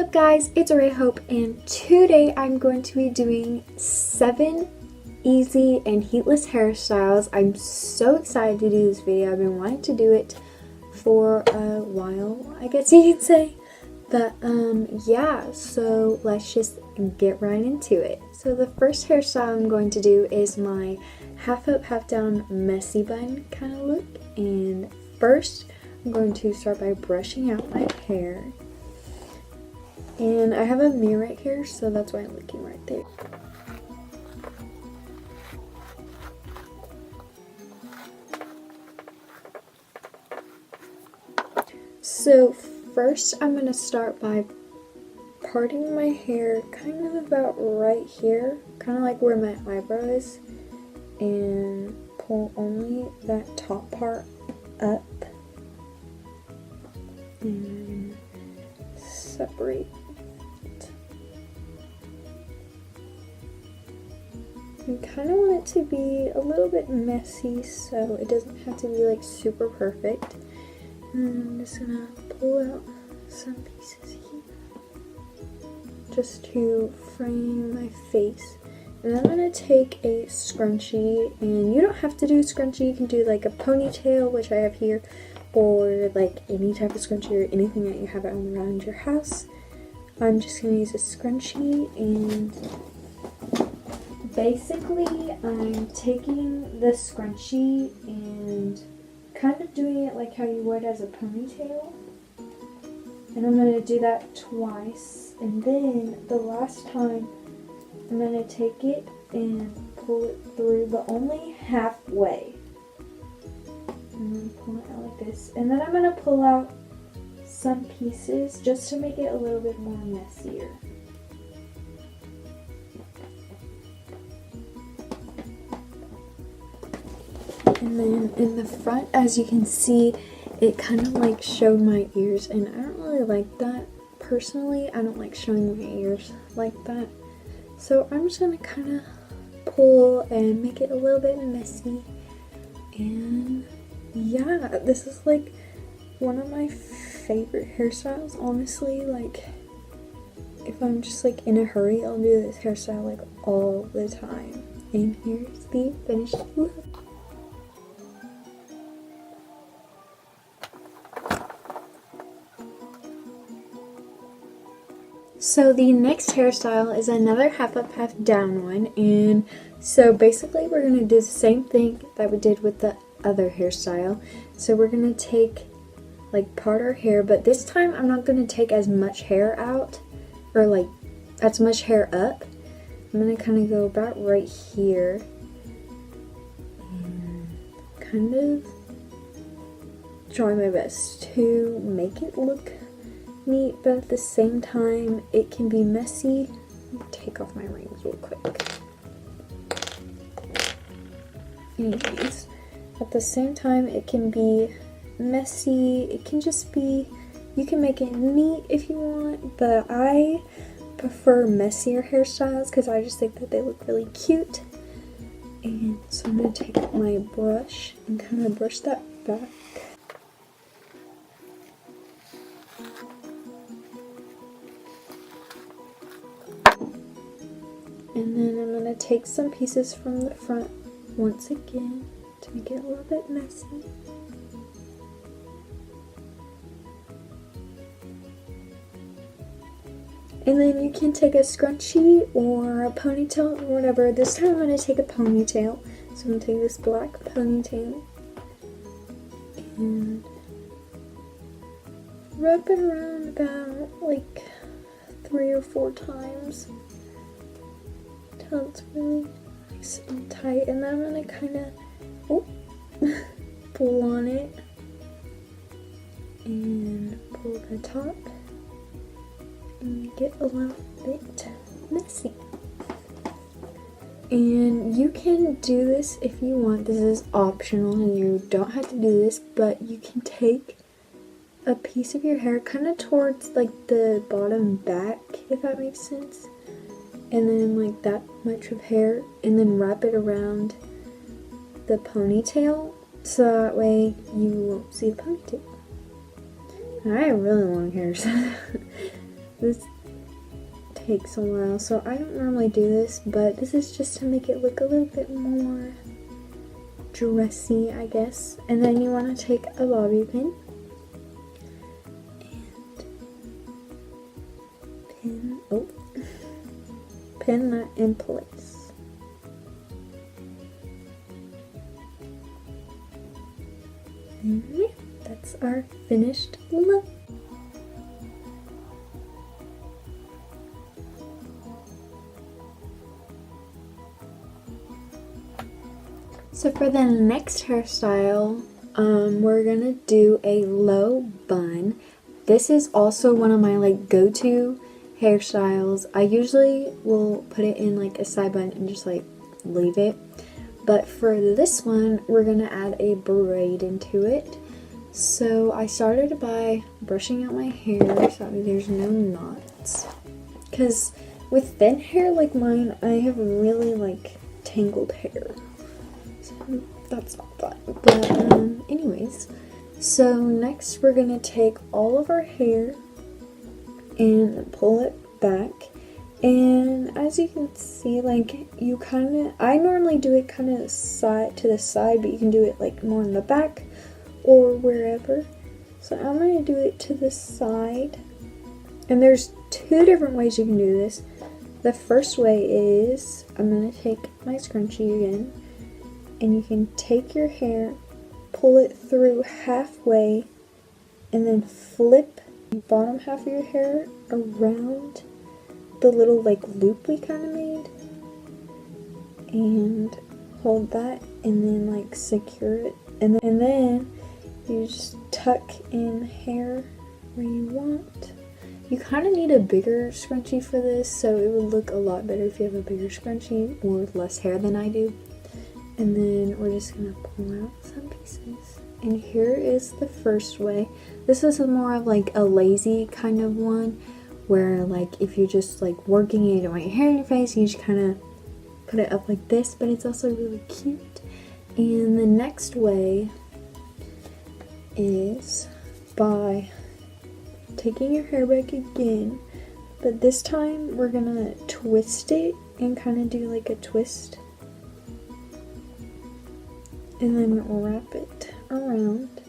up guys, it's Ray Hope and today I'm going to be doing 7 easy and heatless hairstyles. I'm so excited to do this video. I've been wanting to do it for a while, I guess you could say. But yeah, so let's just get right into it. So the first hairstyle I'm going to do is my half up, half down messy bun kind of look. And first I'm going to start by brushing out my hair. And I have a mirror right here, so that's why I'm looking right there. So first I'm going to start by parting my hair kind of about right here, kind of like where my eyebrow is, and pull only that top part up and separate. I kind of want it to be a little bit messy, so it doesn't have to be like super perfect. And then I'm just gonna pull out some pieces here just to frame my face. And I'm gonna take a scrunchie, and you don't have to do a scrunchie, you can do like a ponytail, which I have here, or like any type of scrunchie or anything that you have around your house. I'm just gonna use a scrunchie, and basically I'm taking the scrunchie and kind of doing it like how you would as a ponytail. And I'm going to do that twice. And then the last time I'm going to take it and pull it through, but only halfway. And then pull it out like this. And then I'm going to pull out some pieces just to make it a little bit more messier. And then in the front, as you can see, it kind of like showed my ears, and I don't really like that. Personally, I don't like showing my ears like that. So I'm just going to kind of pull and make it a little bit messy. And yeah, this is like one of my favorite hairstyles, honestly. Like, if I'm just like in a hurry, I'll do this hairstyle like all the time. And here's the finished look. So the next hairstyle is another half up, half down one, and so basically we're going to do the same thing that we did with the other hairstyle. So we're going to take, like, part our hair, but this time I'm not going to take as much hair out, or like as much hair up. I'm going to kind of go about right here and kind of try my best to make it look neat, but at the same time it can be messy. Let me take off my rings real quick. Anyways, at the same time it can be messy, it can just be, you can make it neat if you want, but I prefer messier hairstyles because I just think that they look really cute. And so I'm going to take my brush and kind of brush that back. And then I'm going to take some pieces from the front once again to make it a little bit messy. And then you can take a scrunchie or a ponytail or whatever. This time I'm going to take a ponytail. So I'm going to take this black ponytail and wrap it around about like 3 or 4 times. Until it's really nice and tight, and then I'm gonna kind of pull on it and pull the top and make it a little bit messy. And you can do this if you want. This is optional and you don't have to do this, but you can take a piece of your hair kind of towards like the bottom back, if that makes sense. And then like that much of hair, and then wrap it around the ponytail so that way you won't see the ponytail. And I have really long hair, so takes a while, so I don't normally do this, but this is just to make it look a little bit more dressy, I guess. And then you want to take a bobby pin and pin that in place. And yeah, that's our finished look. So for the next hairstyle, we're gonna do a low bun. This is also one of my like go-to hairstyles. I usually will put it in like a side bun and just like leave it. But for this one, we're gonna add a braid into it. So I started by brushing out my hair so there's no knots. Because with thin hair like mine, I have really like tangled hair. So that's not fun. But anyways, so next we're gonna take all of our hair and pull it back. And as you can see, like I normally do it kind of side to the side, but you can do it like more in the back or wherever. So I'm going to do it to the side. And there's two different ways you can do this. The first way is, I'm going to take my scrunchie again, and you can take your hair, pull it through halfway, and then flip the bottom half of your hair around the little like loop we kind of made, and hold that, and then like secure it, and then you just tuck in hair where you want. You kind of need a bigger scrunchie for this, so it would look a lot better if you have a bigger scrunchie or with less hair than I do. And then we're just gonna pull out some pieces. And here is the first way. This is more of like a lazy kind of one, where like if you're just like working and you don't want your hair in your face, you just kind of put it up like this, but it's also really cute. And the next way is by taking your hair back again, but this time we're gonna twist it and kind of do like a twist, and then wrap it around.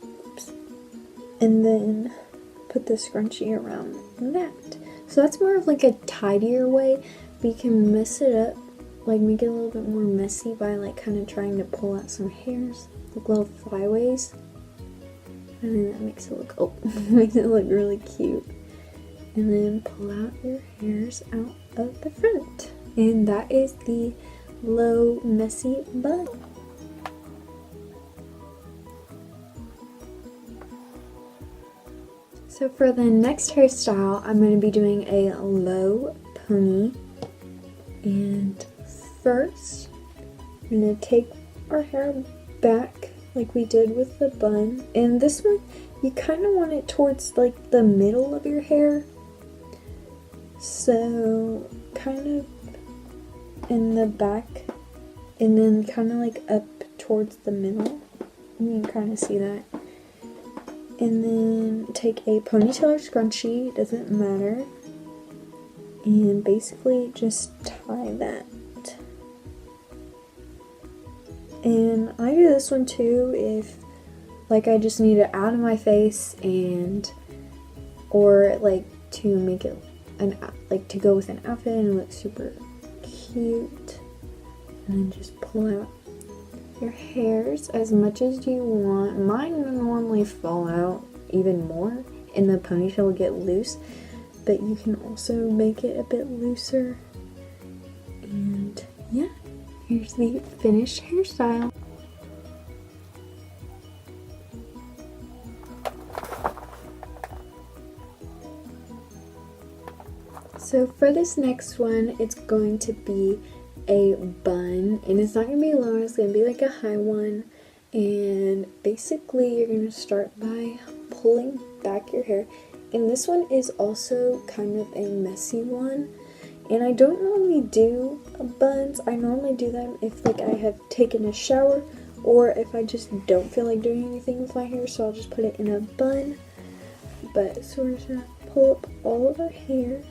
Oops. And then put the scrunchie around that. So that's more of like a tidier way, but you can mess it up, like make it a little bit more messy by like kind of trying to pull out some hairs, like little flyaways. And then that makes it look, makes it look really cute. And then pull out your hairs out of the front. And that is the low messy bun. So for the next hairstyle, I'm going to be doing a low pony. And first, I'm going to take our hair back like we did with the bun. And this one, you kind of want it towards like the middle of your hair. So kind of in the back, and then kind of like up towards the middle. You can kind of see that. And then take a ponytail or scrunchie, doesn't matter, and basically just tie that. And I do this one too if like I just need it out of my face, and or like to make it like to go with an outfit and look super cute. And then just pull out your hairs as much as you want. Mine normally fall out even more and the ponytail will get loose, but you can also make it a bit looser. And yeah, here's the finished hairstyle. So for this next one, it's going to be a bun, and it's not going to be long, it's going to be like a high one. And basically you're going to start by pulling back your hair, and this one is also kind of a messy one, and I don't normally do buns. I normally do them if like I have taken a shower or if I just don't feel like doing anything with my hair, so I'll just put it in a bun. But so we're just gonna pull up all of our hair.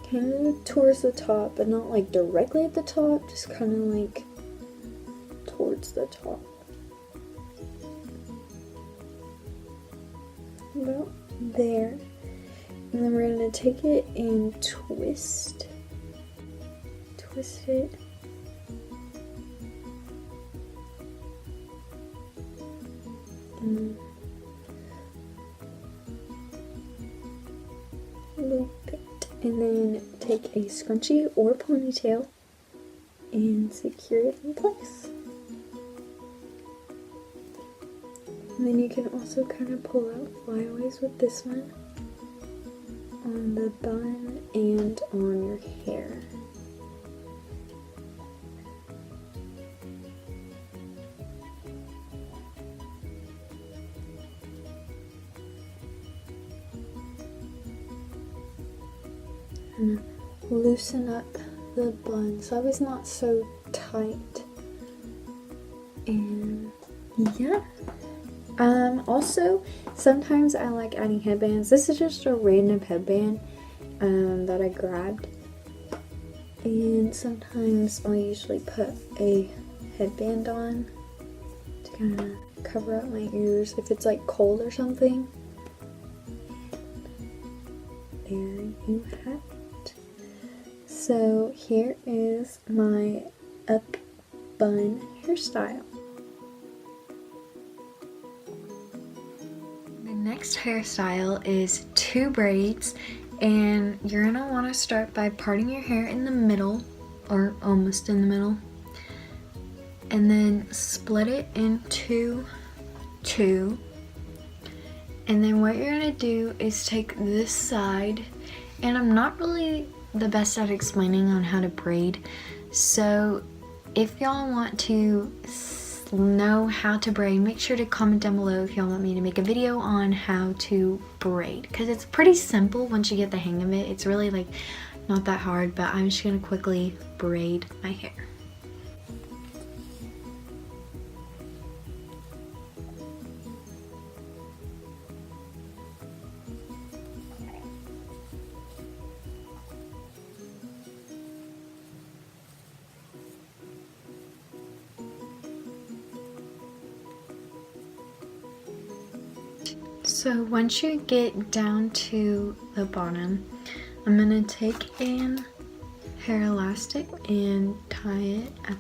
Kind of towards the top, but not like directly at the top, just kind of like towards the top. About there. And then we're going to take it and twist it. And loop it. And then take a scrunchie or ponytail and secure it in place. And then you can also kind of pull out flyaways with this one on the bun and on your hair. And loosen up the bun so it's not so tight. And yeah. Also, sometimes I like adding headbands. This is just a random headband that I grabbed. And sometimes I'll usually put a headband on to kind of cover up my ears if it's like cold or something. There you have it. So here is my up bun hairstyle. Next hairstyle is 2 braids, and you're gonna want to start by parting your hair in the middle, or almost in the middle, and then split it into 2. And then what you're gonna do is take this side, and I'm not really the best at explaining on how to braid, so if y'all want to know how to braid, make sure to comment down below if y'all want me to make a video on how to braid, because it's pretty simple once you get the hang of it. It's really like not that hard, but I'm just gonna quickly braid my hair. So once you get down to the bottom, I'm gonna take an hair elastic and tie it at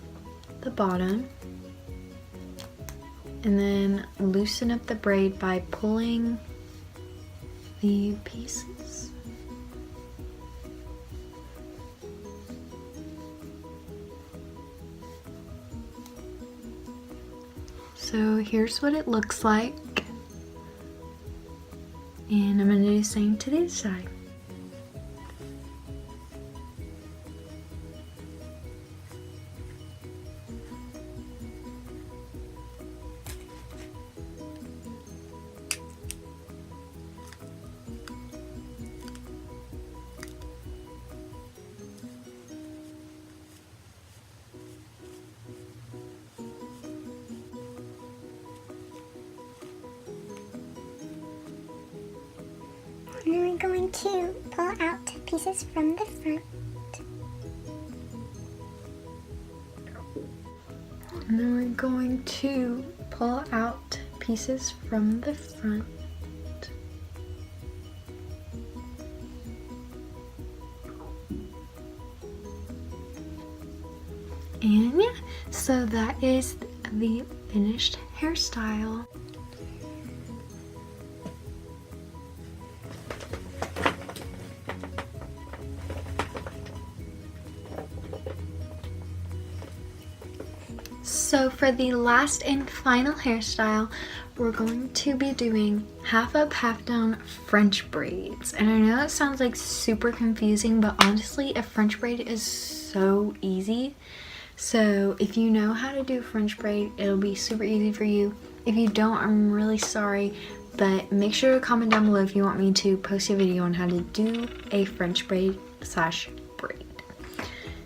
the bottom, and then loosen up the braid by pulling the pieces. So here's what it looks like. And I'm going to do the same to this side. And we're going to pull out pieces from the front. And then we're going to pull out pieces from the front. And yeah, so that is the finished hairstyle. So for the last and final hairstyle, we're going to be doing half up, half down French braids. And I know it sounds like super confusing, but honestly, a French braid is so easy. So if you know how to do French braid, it'll be super easy for you. If you don't, I'm really sorry, but make sure to comment down below if you want me to post a video on how to do a French braid slash braid.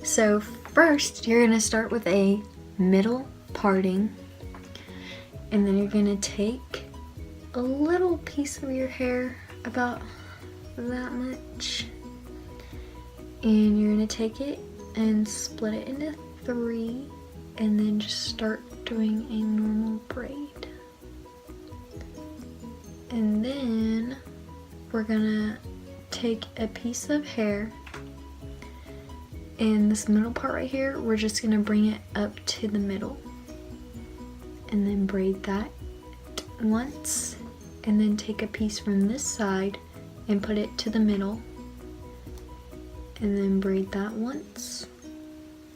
So first, you're gonna start with a middle parting, And then you're gonna take a little piece of your hair, about that much, and you're gonna take it and split it into 3, and then just start doing a normal braid. And then we're gonna take a piece of hair, and this middle part right here, we're just gonna bring it up to the middle, and then braid that once, and then take a piece from this side and put it to the middle, and then braid that once,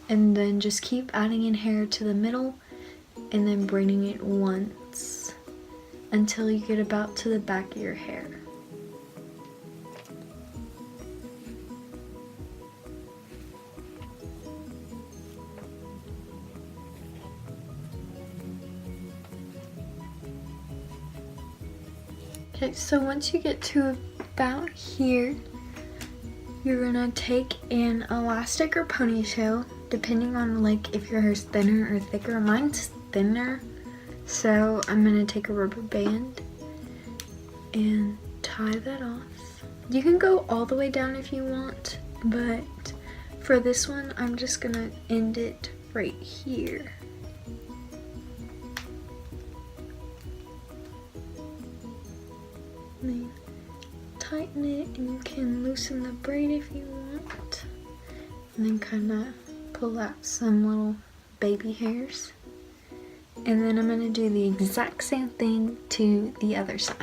and then just keep adding in hair to the middle and then braiding it once until you get about to the back of your hair. Okay, so once you get to about here, you're gonna take an elastic or ponytail, depending on like if your hair's thinner or thicker. Mine's thinner, so I'm gonna take a rubber band and tie that off. You can go all the way down if you want, but for this one, I'm just gonna end it right here. Then tighten it, and you can loosen the braid if you want, and then kind of pull out some little baby hairs. And then I'm going to do the exact same thing to the other side.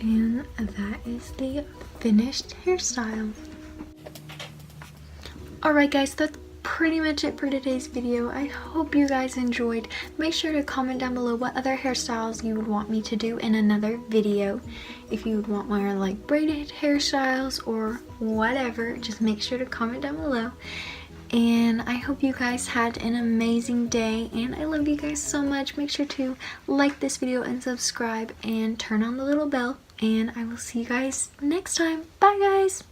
And that is the finished hairstyle. Alright guys, that's pretty much it for today's video. I hope you guys enjoyed. Make sure to comment down below what other hairstyles you would want me to do in another video. If you would want more like braided hairstyles or whatever, just make sure to comment down below. And I hope you guys had an amazing day, and I love you guys so much. Make sure to like this video and subscribe and turn on the little bell, and I will see you guys next time. Bye guys!